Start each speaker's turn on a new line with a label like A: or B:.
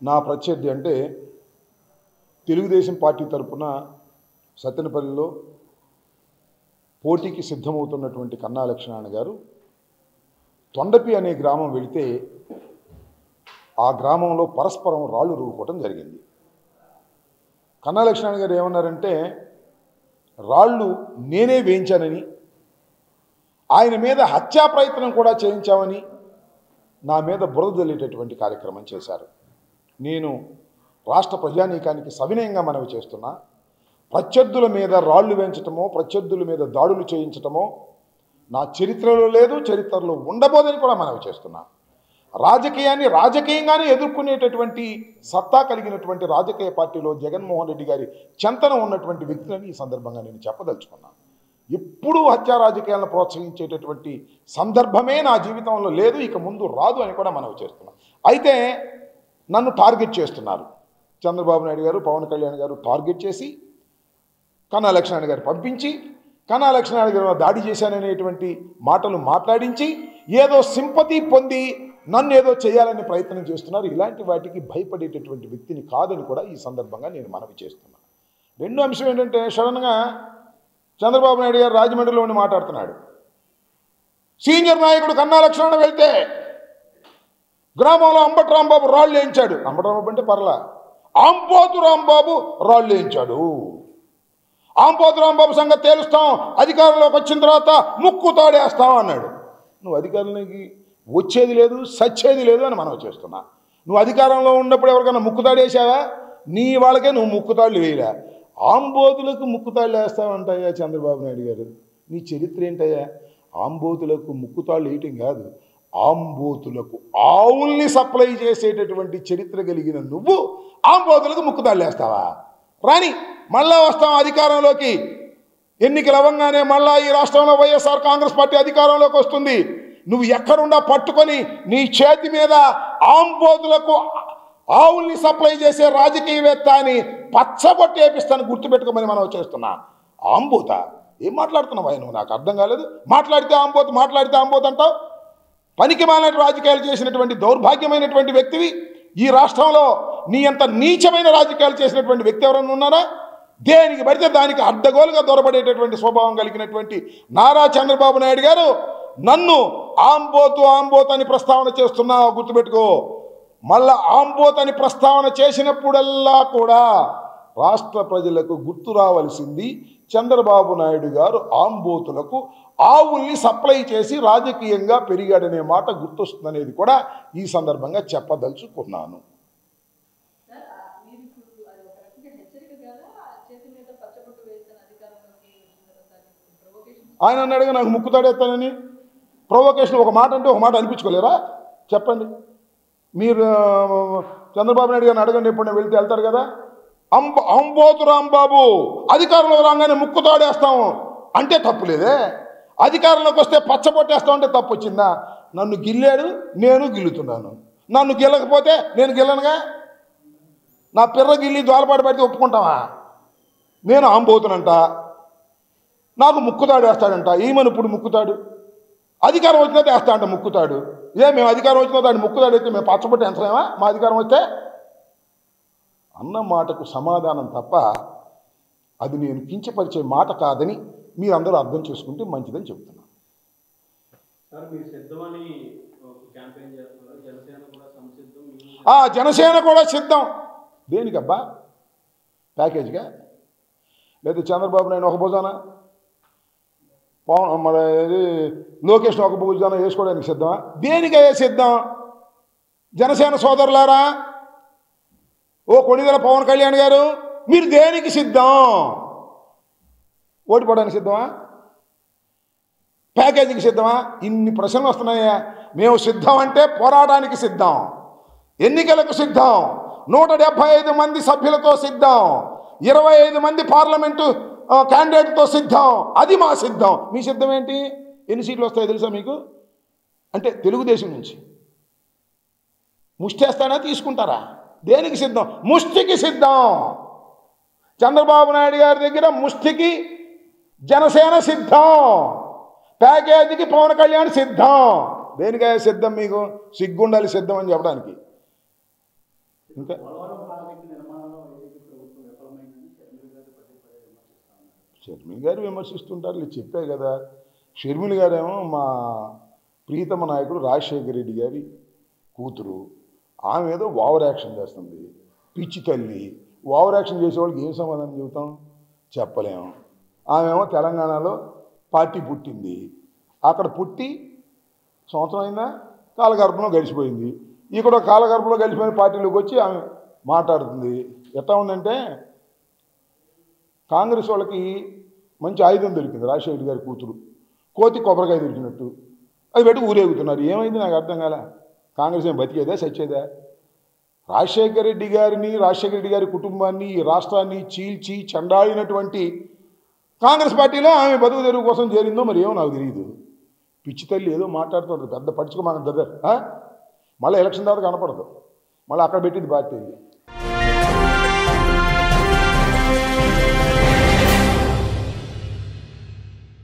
A: నా ప్రత్యర్థి అంటే తెలుగుదేశం పార్టీ తరపున సత్తెనపల్లిలో పోటీకి సిద్ధమవుతున్నటువంటి కన్నా లక్ష్మీనారాయణ గారు తొండపి అనే గ్రామం వెళితే ఆ గ్రామంలో పరస్పరం రాళ్ళు రువ్వుకోవటం జరిగింది. కన్నా లక్ష్మీనారాయణ గారు ఏమన్నారంటే రాళ్ళు నేనే వేయించానని, ఆయన మీద హత్యా ప్రయత్నం కూడా చేయించామని నా మీద బురద జల్లేటటువంటి కార్యక్రమం చేశారు. నేను రాష్ట్ర ప్రజానీకానికి సవినయంగా మనవి చేస్తున్నా, ప్రత్యర్థుల మీద రాళ్ళు వేయించటమో ప్రత్యర్థుల మీద దాడులు చేయించటమో నా చరిత్రలో లేదు, చరిత్రలో ఉండబోదని కూడా మనవి చేస్తున్నా. రాజకీయాన్ని రాజకీయంగానే ఎదుర్కొనేటటువంటి సత్తా కలిగినటువంటి రాజకీయ పార్టీలో జగన్మోహన్ రెడ్డి గారి చెంతన ఉన్నటువంటి వ్యక్తులని ఈ సందర్భంగా నేను చెప్పదలుచుకున్నాను. ఎప్పుడూ హత్యా రాజకీయాలను ప్రోత్సహించేటటువంటి సందర్భమే నా జీవితంలో లేదు, ఇక ముందు రాదు అని కూడా మనవి చేస్తున్నాను. అయితే నన్ను టార్గెట్ చేస్తున్నారు. చంద్రబాబు నాయుడు గారు, పవన్ కళ్యాణ్ గారు టార్గెట్ చేసి కన్నా లక్ష్మీనారాయణ గారు పంపించి కన్నా లక్ష్మీనారాయణ గారు దాడి చేశాననేటువంటి మాటలు మాట్లాడించి ఏదో సింపతి పొంది నన్ను ఏదో చేయాలని ప్రయత్నం చేస్తున్నారు. ఇలాంటి వాటికి భయపడేటటువంటి వ్యక్తిని కాదని కూడా ఈ సందర్భంగా నేను మనవి చేస్తున్నాను. రెండో అంశం ఏంటంటే, సడన్గా చంద్రబాబు నాయుడు గారు రాజమండ్రిలో ఉండి మాట్లాడుతున్నాడు. సీనియర్ నాయకుడు కన్నా లక్ష్మీనారాయణ వెళ్తే గ్రామంలో అంబటి రాంబాబు రాళ్ళు వేయించాడు. అంబటి రాంబాబు అంటే పర్లా, ఆంపోతు రాంబాబు రాళ్ళు వేయించాడు. ఆంపోతు రాంబాబు సంగతి తేలుస్తాం, అధికారంలోకి వచ్చిన తర్వాత ముక్కు తాడేస్తాం అన్నాడు. నువ్వు అధికారంలోకి వచ్చేది లేదు, సచ్చేది లేదు అని మనం చేస్తున్నా. నువ్వు అధికారంలో ఉన్నప్పుడు ఎవరికైనా ముక్కుతాడేసావా? నీ వాళ్ళకే నువ్వు ముక్కుతాళ్ళు వేయలే. ఆంబోతులకు ముక్కుతాళ్ళు వేస్తావంటాయా చంద్రబాబు నాయుడు గారు? నీ చరిత్ర ఏంటయ్యా? ఆంబోతులకు ముక్కుతాళ్ళు వేయటం కాదు, ఆంబోతులకు ఆవుల్ని సప్లై చేసేటటువంటి చరిత్ర కలిగిన నువ్వు ఆంబోతులకు ముక్కుతాళ్ళు వేస్తావా? రాని, మళ్ళా వస్తాం అధికారంలోకి. ఎన్నికలు అవ్వగానే మళ్ళా ఈ రాష్ట్రంలో వైఎస్ఆర్ కాంగ్రెస్ పార్టీ అధికారంలోకి వస్తుంది. నువ్వు ఎక్కడుండా పట్టుకొని నీ చేతి మీద ఆంబోతులకు ఆవుల్ని సప్లై చేసే రాజకీయవేత్త అని పచ్చబొట్టు వేపిస్తాను, గుర్తుపెట్టుకోమని మనం చేస్తున్నా. ఆంబోత ఏం మాట్లాడుతున్నావు నువ్వు? నాకు అర్థం కాలేదు. మాట్లాడితే ఆంబోతు, మాట్లాడితే ఆంబోతు అంటావు. పనికి మాలిన రాజకీయాలు చేసినటువంటి దౌర్భాగ్యమైనటువంటి వ్యక్తివి. ఈ రాష్ట్రంలో నీ అంత నీచమైన రాజకీయాలు చేసినటువంటి వ్యక్తి ఎవరన్నా ఉన్నారా? దేనికి పడితే దానికి అడ్డగోలుగా దొరబడేటటువంటి స్వభావం కలిగినటువంటి నారా చంద్రబాబు నాయుడు గారు నన్ను ఆంబోతు ఆంబోతు అని ప్రస్తావన చేస్తున్నావు, గుర్తుపెట్టుకో. మళ్ళా ఆంబోతు అని ప్రస్తావన చేసినప్పుడల్లా కూడా రాష్ట్ర ప్రజలకు గుర్తు రావలసింది చంద్రబాబు నాయుడు గారు ఆంబోతులకు ఆవుల్ని సప్లై చేసి రాజకీయంగా పెరిగాడనే మాట గుర్తొస్తుందనేది కూడా ఈ సందర్భంగా చెప్పదలుచుకున్నాను. ఆయన అన్నాడుగా నాకు ముక్కుతాడేస్తానని. ప్రొవోకేషన్ ఒక మాట అంటే ఒక మాట అనిపించుకోలేరా? చెప్పండి. మీరు చంద్రబాబు నాయుడు గారిని అడగండి, ఎప్పుడు వెళ్తే వెళ్తారు కదా. అంబోతు రాంబాబు అధికారంలో రాగానే ముక్కుతాడేస్తాము అంటే తప్పు లేదే. అధికారంలోకి వస్తే పచ్చబొట్టేస్తాం అంటే తప్పు వచ్చిందా? నన్ను గిల్లాడు, నేను గిల్లుతున్నాను. నన్ను గిల్లకపోతే నేను గిల్లనుగా. నా పిర్ర గిల్లి దోలపాటు పడితే ఒప్పుకుంటావా? నేను ఆంబోతునంట, నాకు ముక్కుతాడు వేస్తాడంట. ఈమెను ఇప్పుడు ముక్కుతాడు, అధికారం వచ్చినా వేస్తా అంట ముక్కుతాడు. మేము అధికారం వచ్చినా దాన్ని ముక్కుతాడు అయితే మేము పచ్చబొట్టు ఎంతలేమా? మా అధికారం వస్తే అన్న మాటకు సమాధానం తప్ప అది నేను కించపరిచే మాట కాదని మీరందరూ అర్థం చేసుకుంటే మంచిదని చెప్తున్నాను. జనసేన కూడా సిద్ధం. దేనికబ్బా? ప్యాకేజ్గా? లేదా చంద్రబాబు నాయుడు ఒక భుజాన, మన లోకేష్ ఒక భుజాన వేసుకోవడానికి సిద్ధమా? దేనికయ్యా సిద్ధం? జనసేన సోదరులారా, ఓ కొణిదెల పవన్ కళ్యాణ్ గారు, మీరు దేనికి సిద్ధం? ఓడిపోవడానికి సిద్ధమా? ప్యాకేజీకి సిద్ధమా? ఇన్ని ప్రశ్నలు వస్తున్నాయా? మేము సిద్ధం అంటే పోరాటానికి సిద్ధం, ఎన్నికలకు సిద్ధం, 175 మంది సభ్యులతో సిద్ధం, 25 మంది పార్లమెంటు క్యాండిడేట్తో సిద్ధం. అది మా సిద్ధం. మీ సిద్ధం ఏంటి? ఎన్ని సీట్లు వస్తాయో తెలుసా మీకు? అంటే తెలుగుదేశం నుంచి ముష్టేస్తానా, తీసుకుంటారా? దేనికి సిద్ధం? ముష్టికి సిద్ధం. చంద్రబాబు నాయుడు గారి దగ్గర ముష్టికి జనసేన సిద్ధం, ప్యాకేజీకి పవన్ కళ్యాణ్ సిద్ధం. దేనికయ్యా సిద్ధం? మీకు సిగ్గుండాలి సిద్ధం అని చెప్పడానికి. ఇంకా షర్మిల గారు విమర్శిస్తుంటారు, నేను చెప్పే కదా. షర్మిల గారేమో మా ప్రీతమ నాయకుడు రాజశేఖర రెడ్డి గారి కూతురు. ఆమె ఏదో ఓవర్ యాక్షన్ చేస్తుంది, పిచ్చి తల్లి. ఓవర్ యాక్షన్ చేసేవాళ్ళకి ఏం సమాధానం చెబుతాం, చెప్పలేము. ఆమెమో తెలంగాణలో పార్టీ పుట్టింది, అక్కడ పుట్టి సంవత్సరం అయినా కాలగర్భంలో గడిచిపోయింది. ఇక్కడ కాలగర్భంలో గడిచిపోయిన పార్టీలోకి వచ్చి ఆమె మాట్లాడుతుంది. ఎట్లా ఉందంటే కాంగ్రెస్ వాళ్ళకి మంచి ఆయుధం దొరికింది, రాజశేఖర గారి కూతురు. కోతి కొబ్బరికాయ దొరికినట్టు అది పెట్టి ఊరేగుతున్నారు. ఏమైంది నాకు అర్థం కాలే. కాంగ్రెస్ ఏం బతికేదా చచ్చేదా? రాజశేఖర రెడ్డి గారిని, రాజశేఖర రెడ్డి గారి కుటుంబాన్ని, ఈ రాష్ట్రాన్ని చీల్చి చెండాడినటువంటి కాంగ్రెస్ పార్టీలో ఆమె బతుకు తెరువు కోసం చేరిందో మరి ఏమో నాకు తెలియదు. పిచ్చి తల్లి ఏదో మాట్లాడుతుంటుంది, పెద్ద పడుచుకో మన దగ్గర. మళ్ళీ ఎలక్షన్ తర్వాత కనపడదు, మళ్ళీ అక్కడ పెట్టింది పార్టీ.